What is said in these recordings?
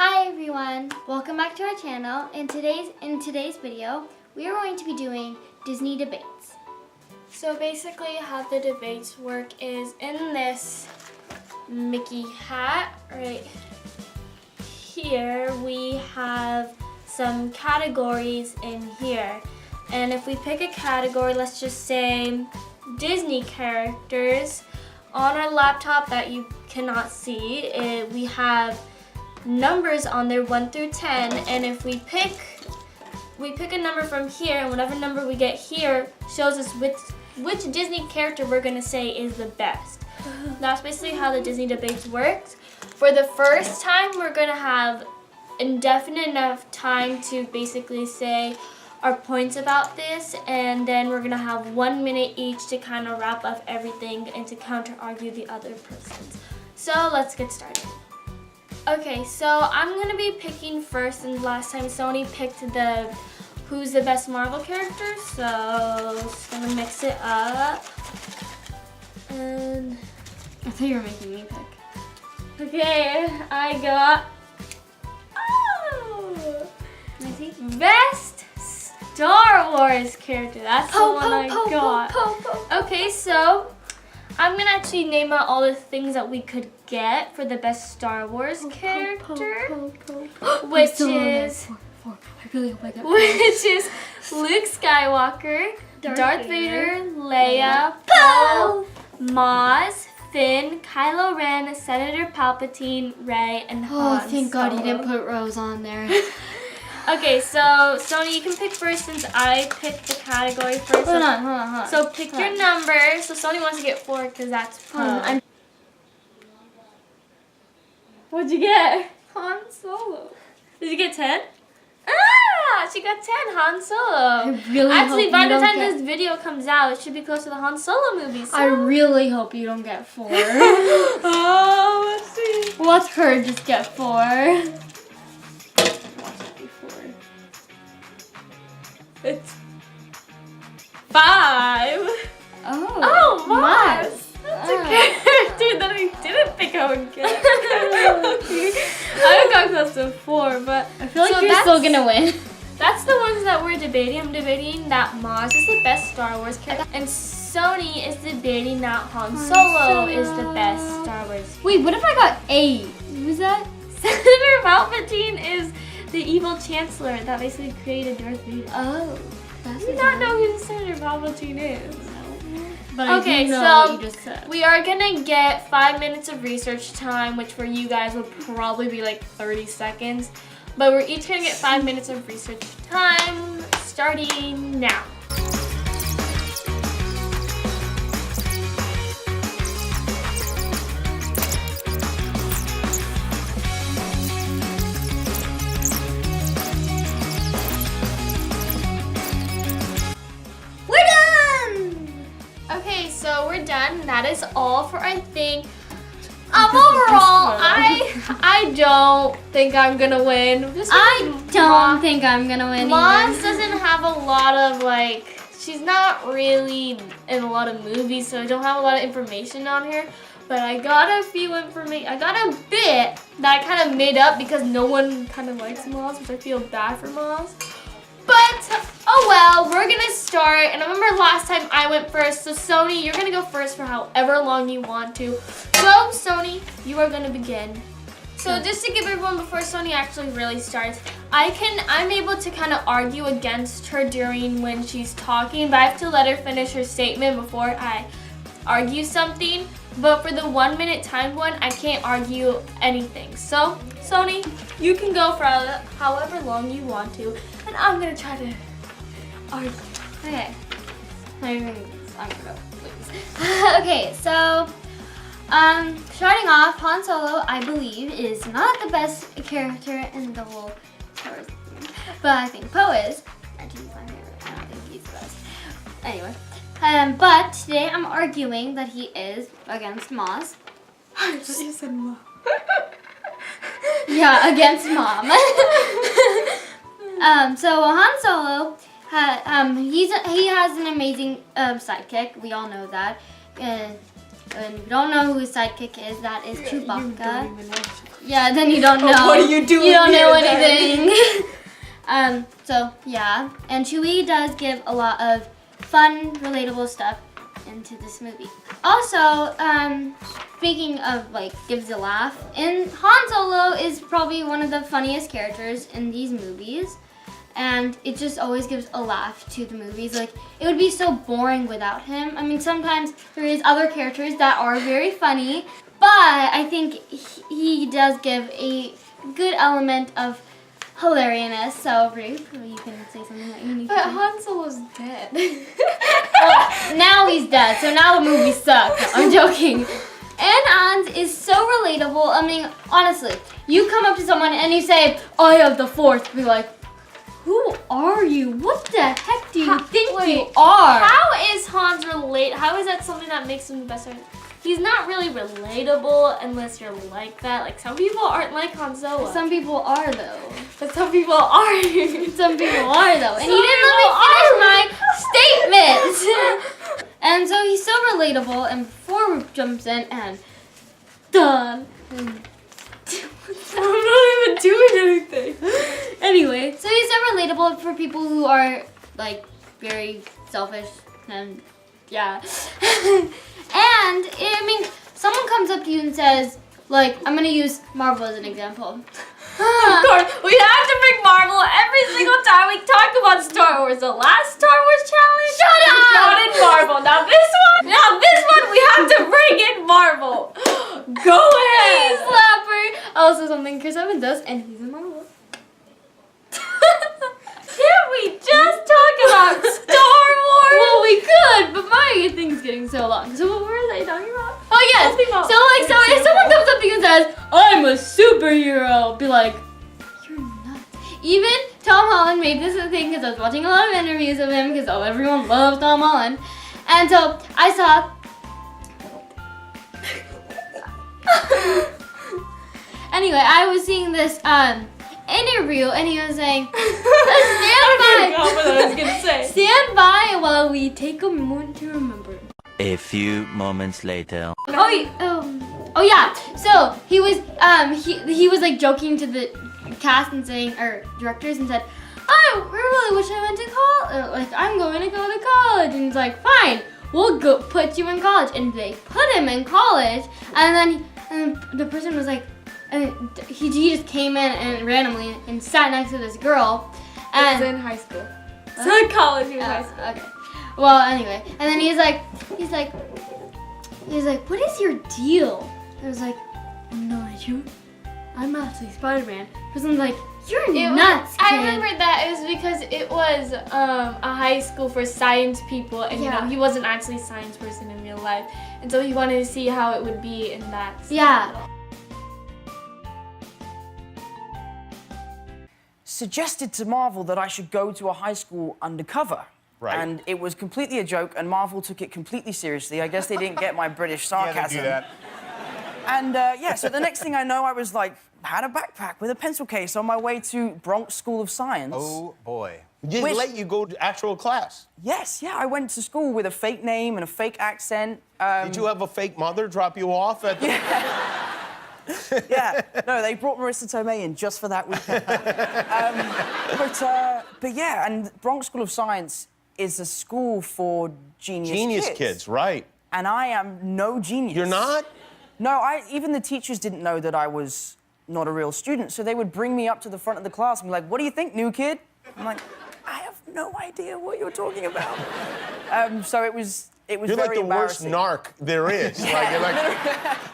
Hi everyone, welcome back to our channel. In today's video, we are going to be doing Disney debates. So basically how the debates work is in this Mickey hat right here, we have some categories in here. And if we pick a category, let's just say Disney characters, on our laptop that you cannot see, we have numbers on there 1 through 10, and if we pick a number from here, and whatever number we get here shows us which Disney character we're gonna say is the best. That's basically how the Disney debates works. For the first time, we're gonna have indefinite enough time to basically say our points about this, and then we're gonna have 1 minute each to kind of wrap up everything and to counter argue the other persons. So let's get started. Okay, so I'm gonna be picking first, and last time Sohni picked who's the best Marvel character, so just gonna mix it up. And I thought you were making me pick. okay, I got best Star Wars character. That's the one I got. Okay, so I'm gonna actually name out all the things that we could get for the best Star Wars character, which is Luke Skywalker, Darth Vader, Leia, Poe, Maz, Finn, Kylo Ren, Senator Palpatine, Rey, and Han. Oh, thank God you Solo. didn't put Rose on there. Okay, so Sohni, you can pick first since I picked the category first. Hold on. So pick your number. So Sohni wants to get 4 because that's Poe. What'd you get? Han Solo. Did you get 10? Ah, she got 10. Han Solo. I really Actually, hope by you the don't time get... this video comes out, it should be close to the Han Solo movie. So. I really hope you don't get 4. Oh, let's see. Watch her just get 4. It's 5. Oh, Maz. That's a character that I didn't think I would get. Okay. I got close to 4, but I feel like you're still gonna win. That's the ones that we're debating. I'm debating that Maz is the best Star Wars character, and Sohni is debating that Han Solo is the best Star Wars. Wait, what if I got 8? Who's that? Senator Palpatine is the evil chancellor that basically created Darth Vader. Oh, that's Do you not know who Senator Palpatine is? But Okay, I do know so what you just said. we are gonna get 5 minutes of research time, which for you guys will probably be like 30 seconds. But we're each gonna get 5 minutes of research time, starting now. Okay, so we're done. That is all for, I think. Overall, I don't think I'm gonna win. I don't think I'm gonna win Maz either. doesn't have a lot of she's not really in a lot of movies, so I don't have a lot of information on her. But I got a bit that I kind of made up because no one kind of likes Maz, which I feel bad for Maz. But, oh well, we're gonna start, and I remember last time I went first, so Sohni, you're gonna go first for however long you want to. So, Sohni, you are gonna begin. So just to give everyone, before Sohni actually really starts, I'm able to kind of argue against her during when she's talking, but I have to let her finish her statement before I argue something. But for the 1 minute timed one, I can't argue anything. So, Sohni, you can go for however long you want to, and I'm gonna try to argue. Okay. I'm gonna go, please. Okay, so starting off, Han Solo, I believe, is not the best character in the whole Star Wars, but I think Poe is. And he's my favorite. I don't think he's the best. Anyway. But today I'm arguing that he is against Maz. You said Mom. Yeah, against Mom. So Han Solo, he has an amazing sidekick. We all know that. and if you don't know who his sidekick is, that is Chewbacca. You don't even know. Yeah, then you don't know. What are you doing? You don't know here, then? anything. So yeah, and Chewie does give a lot of fun, relatable stuff into this movie. Also, speaking of like gives a laugh, and Han Solo is probably one of the funniest characters in these movies. And it just always gives a laugh to the movies. Like, it would be so boring without him. I mean, sometimes there is other characters that are very funny, but I think he does give a good element of hilarious. So, Roop, you can say something that you need to But say. Han Solo's dead. Well, now he's dead, so now the movie sucks. No, I'm joking. And Hans is so relatable. I mean, honestly, you come up to someone and you say, I have the Force, be like, who are you? What the heck do you think you are? How is Hans How is that something that makes him the best friend? He's not really relatable unless you're like that. Like, some people aren't like Han Solo. Some people are, though. But some people are. Some people are, though. And Some he didn't let me people finish are. my statement. And so he's so relatable, and before Roop jumps in and done. I'm not even doing anything. Anyway, so he's so relatable for people who are like very selfish and yeah. And I mean, someone comes up to you and says, like, I'm gonna use Marvel as an example. Of course, we have to bring Marvel every single time we talk about Star Wars. The last Star Wars challenge. Shut up! We brought in Marvel. Now this one, we have to bring in Marvel. Go ahead. Hey, slapper. Also something Chris Evans does, and he's in Marvel. Can't we just talk about Star Wars? Well, we could, but my thing's getting so long. So what were they talking about? Oh yes. Something about So like, so if someone comes up to you and says, "I'm a superhero," be like, "You're nuts." Even Tom Holland made this a thing because I was watching a lot of interviews of him because everyone loves Tom Holland, and so I saw. Anyway, I was seeing this interview, and he was saying, "Stand by, what I was gonna say. stand by while we take a moment to remember." A few moments later. Oh yeah. So he was he was like joking to the cast and saying, or directors, and said, "I really wish I went to college. Like, I'm going to go to college." And he's like, "Fine, we'll go put you in college." And they put him in college, and then the person was like, and he just came in and randomly and sat next to this girl. I was And in high school. So in college, he was in high school. okay. Well, anyway, and then he's like, "What is your deal?" I was like, "No idea. I'm actually Spider-Man." Person's like, "You're nuts, kid." I remember that it was because it was a high school for science people, and you know, Yeah. he wasn't actually a science person in real life, and so he wanted to see how it would be in that. Yeah. Suggested to Marvel that I should go to a high school undercover. Right. And it was completely a joke, and Marvel took it completely seriously. I guess they didn't get my British Yeah, sarcasm. they do that. And yeah, so the next thing I know, I was like, had a backpack with a pencil case on my way to Bronx School of Science. Oh, boy. Did Which- they let you go to actual class? Yes, yeah, I went to school with a fake name and a fake accent. Did you have a fake mother drop you off at the... Yeah, no, they brought Marissa Tomei in just for that weekend. But yeah, and Bronx School of Science is a school for Genius kids, right. And I am no genius. You're not? No, even the teachers didn't know that I was not a real student, so they would bring me up to the front of the class and be like, "What do you think, new kid?" I'm like, "I have no idea what you're talking about." So it was You're very like the worst embarrassing. narc there is. Like, you're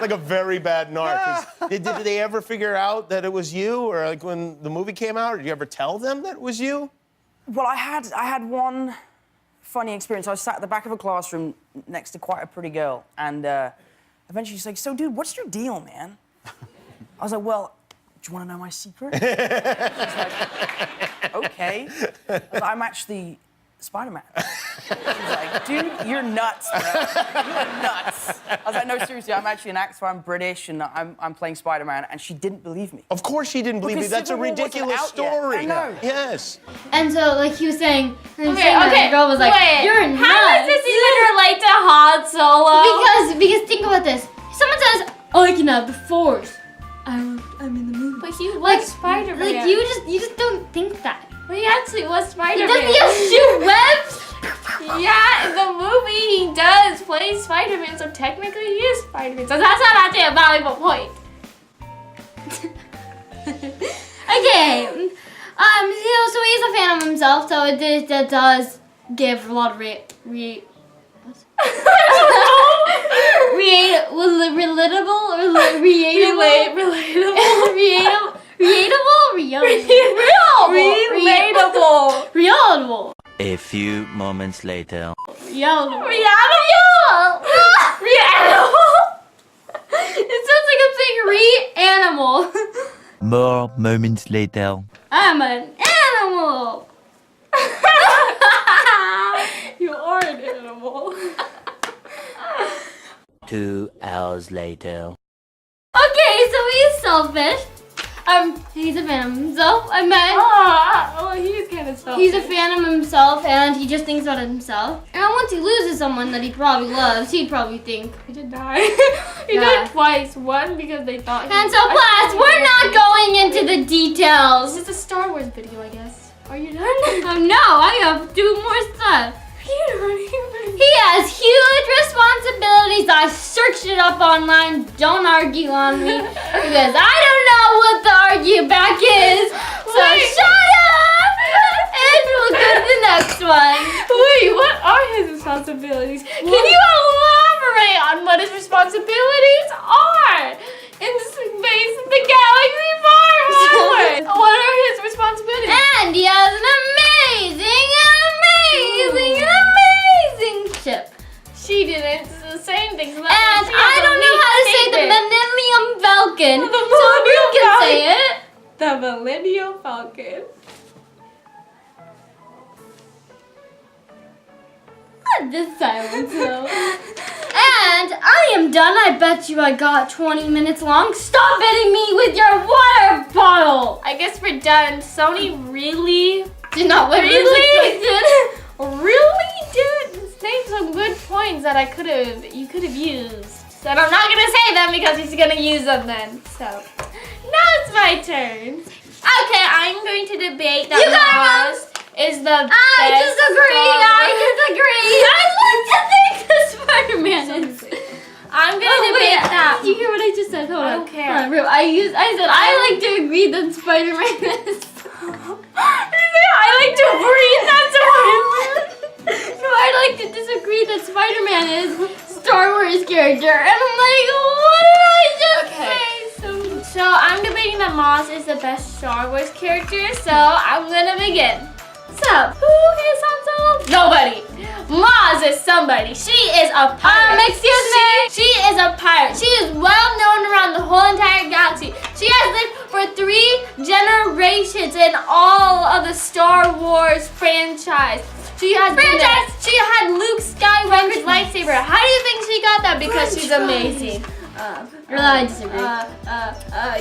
like a very bad narc. Did they ever figure out that it was you? Or like when the movie came out, did you ever tell them that it was you? Well, I had one funny experience. I was sat at the back of a classroom next to quite a pretty girl, and eventually she's like, "So, dude, what's your deal, man?" I was like, "Well, do you want to know my secret?" She's like, "Okay." I was like, "I'm actually Spider-Man. She was like, dude, you're nuts, bro. You're nuts. I was like, no, seriously, I'm actually an actor, I'm British, and I'm playing Spider-Man, and she didn't believe me. Of course she didn't believe me. Because That's a Civil War wasn't ridiculous out yet. story. I know. Yes. And so, like, he was saying, Okay, the girl was like, wait. you're nuts. How does this even relate to Han Solo? Because think about this. Someone says, oh, I can have the Force. I'm in the movie. But he was Like, Spider-Man. Like, you just don't think that. But he actually was Spider-Man. Doesn't he have shoot webs? Yeah, in the movie he does play Spider-Man, so technically he is Spider-Man. So that's not actually a valuable point. Okay. So he's a fan of himself, so it does give a lot of relatable relatable. A few moments later. Reanimal. It sounds like I'm saying re-animal. More moments later. I'm an animal. You are an animal. 2 hours later. Okay, so he's selfish. He's a fan of himself. I meant Oh, he's kind of selfish. he's a fan of himself, and he just thinks about himself. And once he loses someone that he probably loves, he'd probably think. He did die. He Yeah. died twice. One because they thought. And so, class, we're not going into the details. This is a Star Wars video, I guess. Are you done? No, I have 2 more stuff. You don't even. He has huge responsibilities. I searched it up online. Don't argue on me because I don't know what the argue back is. So Wait. shut up and we'll go to the next one. Wait, what are his responsibilities? Can you elaborate on what his responsibilities are in the space of the galaxy far away? What are his responsibilities? And he has an amazing ship. She didn't say anything. So And I don't know how to say the Millennium Falcon. The So Roop Millennium can Falcon. say it. The Millennium Falcon. This silence though. And I am done. I bet you I got 20 minutes long. Stop hitting me with your water bottle. I guess we're done. Sony really Did not what really did name some good points that you could have used. So I'm not gonna say them because he's gonna use them then. So now it's my turn. Okay, I'm going to debate that You got Maz is the best. I disagree. I love to think the Spider-Man is. I'm gonna debate that. Did you hear what I just said? Hold I on. don't care. Hold on, Roop. I said I like to agree that Spider-Man is. I like to breathe. That's what No, I like to disagree that Spider-Man is Star Wars character. And I'm like, what did I just say? So I'm debating that Maz is the best Star Wars character, so I'm gonna begin. So, who is Han Solo? Nobody. Maz is somebody. She is a pirate. Excuse me. She is a pirate. She is well known around the whole entire galaxy. She has lived for 3 generations in all of the Star Wars franchise. She had Luke Skywalker's lightsaber. How do you think she got that? Because she's amazing. I disagree.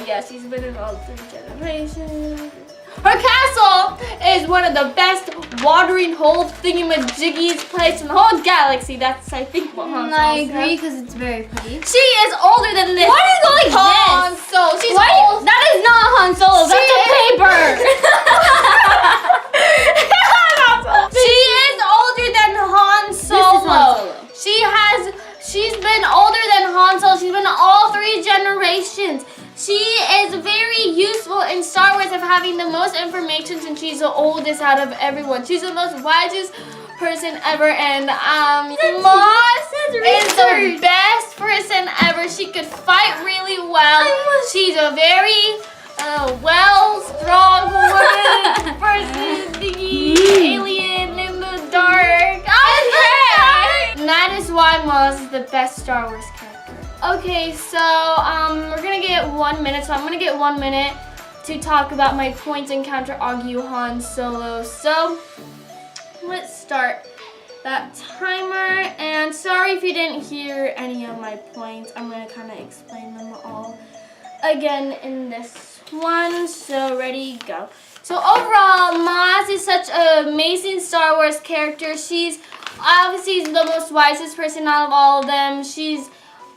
Yeah, she's been in all 3 generations. Her castle is one of the best watering hole thingamajiggies placed in the whole galaxy. That's, I think, what Han Solo I said. agree because it's very pretty. She is older than this. Why are you going Han this? Solo. She's Why? old. That is not Han Solo. That's a paper. She is older than Han Solo. She's been older than Han Solo. She's been in all 3 generations. She is very useful in Star Wars of having the most information since she's the oldest out of everyone. She's the most wisest person ever, and Maz is the best person ever. She could fight really well. She's a very strong woman person, alien in the dark. Okay. And that is why Maz is the best Star Wars character. Okay, so we're gonna get 1 minute. So I'm gonna get 1 minute to talk about my points and counter argue Han Solo. So let's start that timer. And sorry if you didn't hear any of my points. I'm gonna kind of explain them all again in this one. So ready, go. So overall, Maz is such an amazing Star Wars character. She's obviously the most wisest person out of all of them. She's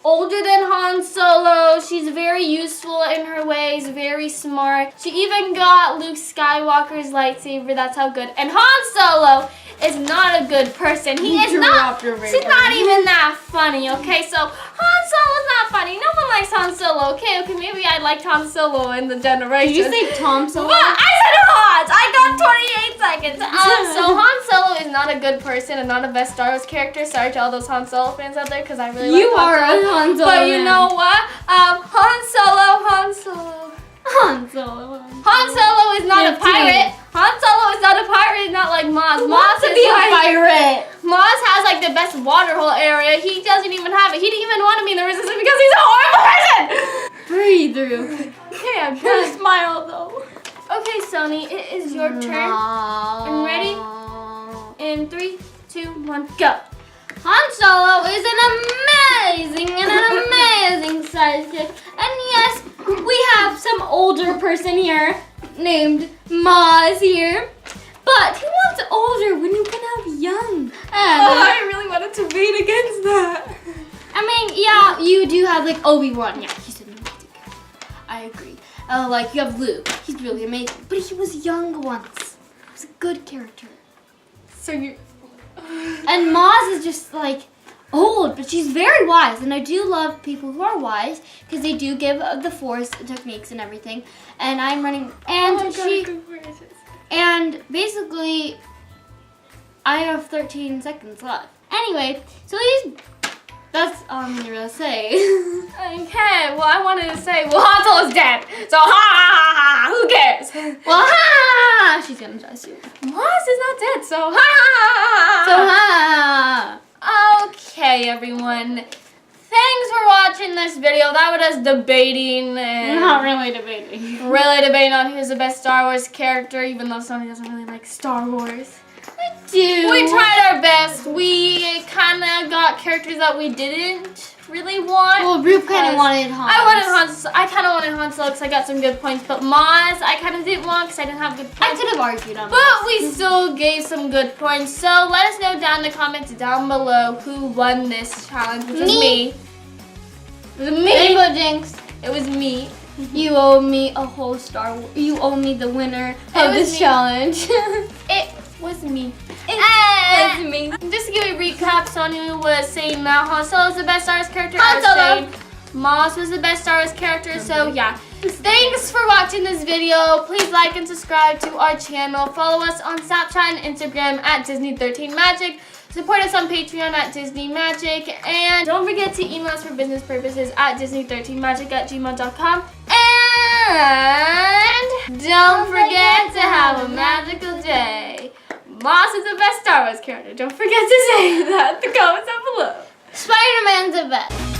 older than Han Solo. She's very useful in her ways, very smart. She even got Luke Skywalker's lightsaber. That's how good. And Han Solo is not a good person. She's not even that funny, okay? So Han Solo's not funny. No one likes Han Solo, okay? Okay, maybe I liked Han Solo in the generation. Did you say Tom Solo? But I said Han! I got 28 seconds. So Han Solo is not a good person and not a best Star Wars character. Sorry to all those Han Solo fans out there because I really like Han Solo. Han Solo. But you know what? Han Solo is not a pirate. Han Solo is not a pirate, not like Maz. Maz is a pirate. Maz has like the best water hole area. He doesn't even have it. He didn't even want to be in the resistance because he's a horrible person. Breathe through. Okay, I'm trying to smile though. Okay, Sohni, it is your turn. I'm ready. In 3, 2, 1, go. Han Solo is an amazing sidekick. And yes, we have some older person here named Maz here. But who wants older when you can have young? I really wanted to beat against that. I mean, yeah, you do have like Obi-Wan. Yeah, he's an amazing character. I agree. Like you have Luke. He's really amazing. But he was young once. He was a good character. So you... And Maz is just like old, but she's very wise. And I do love people who are wise because they do give the Force techniques and everything. And I'm running, and and basically, I have 13 seconds left. Anyway, so that's all I'm gonna say. Okay, well I wanted to say, well Han Solo's dead, so ha, who cares? Well, ha! She's gonna die soon. Maz is not dead, so ha. So ha! Okay, everyone. Thanks for watching this video. That was us debating and Not really debating. on who's the best Star Wars character, even though Sohni doesn't really like Star Wars. Dude. We tried our best. We kind of got characters that we didn't really want. Well, Roop kind of wanted Han. I kind of wanted Han Solo because I got some good points, but Maz I kind of didn't want because I didn't have good points. I could have argued on But Maz. we still gave some good points. So let us know down in the comments down below who won this challenge, which was me. It was me. Rainbow Jinx. It was me. You owe me a whole Star Wars. You owe me the winner of this challenge. It was me. It's me. Just to give a recap, Sohni was saying that Han Solo is the best Star Wars character. Han I was Solo. saying Maz was the best Star Wars character. So yeah. Thanks for watching this video. Please like and subscribe to our channel. Follow us on Snapchat and Instagram at Disney13Magic. Support us on Patreon at Disney Magic. And don't forget to email us for business purposes at Disney13Magic@gmail.com. And don't forget to have a magical day. Maz is the best Star Wars character. Don't forget to say that in the comments down below. Spider-Man's the best.